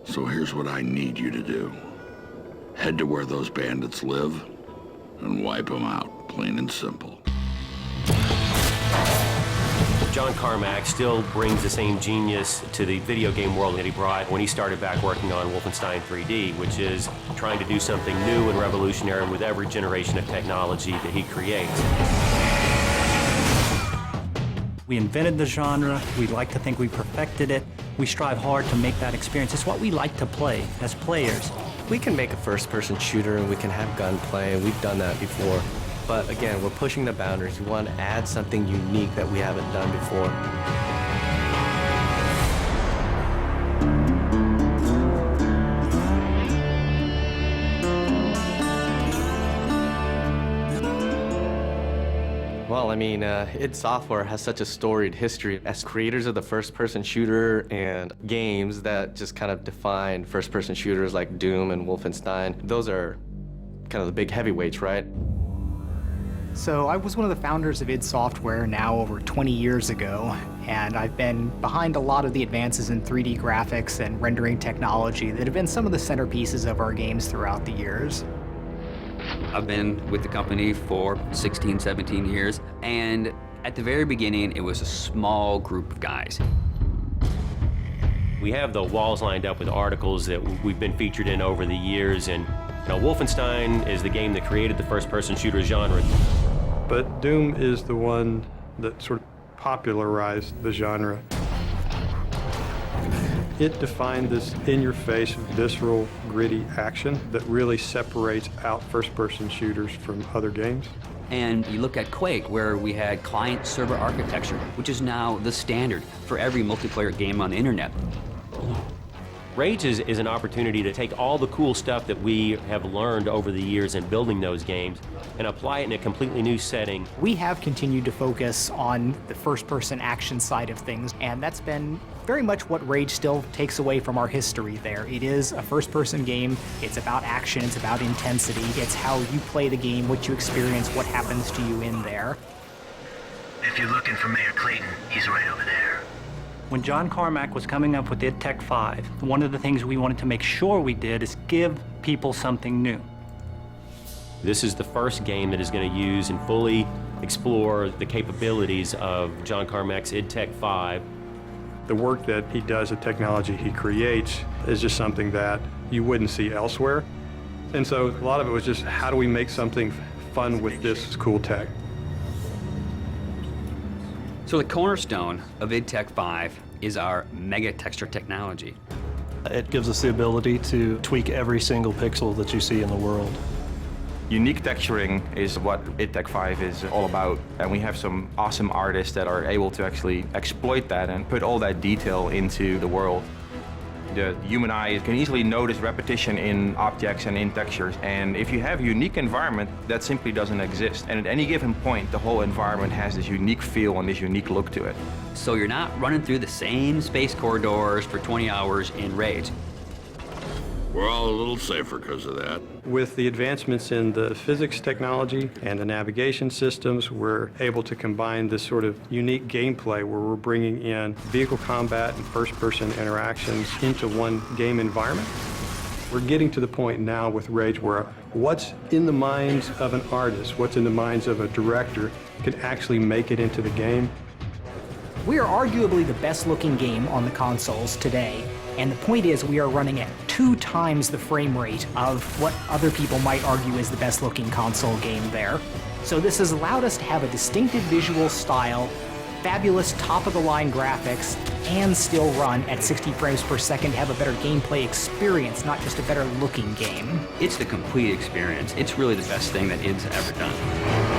So here's what I need you to do. Head to where those bandits live and wipe them out, plain and simple. John Carmack still brings the same genius to the video game world that he brought when he started back working on Wolfenstein 3D, which is trying to do something new and revolutionary with every generation of technology that he creates. We invented the genre. We like to think we perfected it. We strive hard to make that experience. It's what we like to play as players. We can make a first-person shooter and we can have gunplay, and we've done that before. But again, we're pushing the boundaries. We want to add something unique that we haven't done before. Well, I mean, id Software has such a storied history as creators of the first-person shooter and games that just kind of define first-person shooters like Doom and Wolfenstein. Those are kind of the big heavyweights, right? So I was one of the founders of id Software now over 20 years ago, and I've been behind a lot of the advances in 3D graphics and rendering technology that have been some of the centerpieces of our games throughout the years. I've been with the company for 16, 17 years, and at the very beginning, it was a small group of guys. We have the walls lined up with articles that we've been featured in over the years, and Wolfenstein is the game that created the first-person shooter genre. But Doom is the one that sort of popularized the genre. It defined this in-your-face, visceral, gritty action that really separates out first-person shooters from other games. And you look at Quake, where we had client-server architecture, which is now the standard for every multiplayer game on the internet. Rage is an opportunity to take all the cool stuff that we have learned over the years in building those games and apply it in a completely new setting. We have continued to focus on the first-person action side of things, and that's been very much what Rage still takes away from our history there. It is a first-person game. It's about action. It's about intensity. It's how you play the game, what you experience, what happens to you in there. If you're looking for Mayor Clayton, he's right over there. When John Carmack was coming up with id Tech 5, one of the things we wanted to make sure we did is give people something new. This is the first game that is going to use and fully explore the capabilities of John Carmack's id Tech 5. The work that he does, the technology he creates, is just something that you wouldn't see elsewhere. And so a lot of it was just, how do we make something fun with this cool tech? So the cornerstone of id Tech 5 is our mega texture technology. It gives us the ability to tweak every single pixel that you see in the world. Unique texturing is what id Tech 5 is all about, and we have some awesome artists that are able to actually exploit that and put all that detail into the world. The human eye can easily notice repetition in objects and in textures, and if you have a unique environment, that simply doesn't exist. And at any given point, the whole environment has this unique feel and this unique look to it. So you're not running through the same space corridors for 20 hours in Rage. We're all a little safer because of that. With the advancements in the physics technology and the navigation systems, we're able to combine this sort of unique gameplay where we're bringing in vehicle combat and first-person interactions into one game environment. We're getting to the point now with Rage where what's in the minds of an artist, what's in the minds of a director, can actually make it into the game. We are arguably the best-looking game on the consoles today, and the point is we are running at 2 times the frame rate of what other people might argue is the best-looking console game there. So this has allowed us to have a distinctive visual style, fabulous top-of-the-line graphics, and still run at 60 frames per second to have a better gameplay experience, not just a better-looking game. It's the complete experience. It's really the best thing that id's ever done.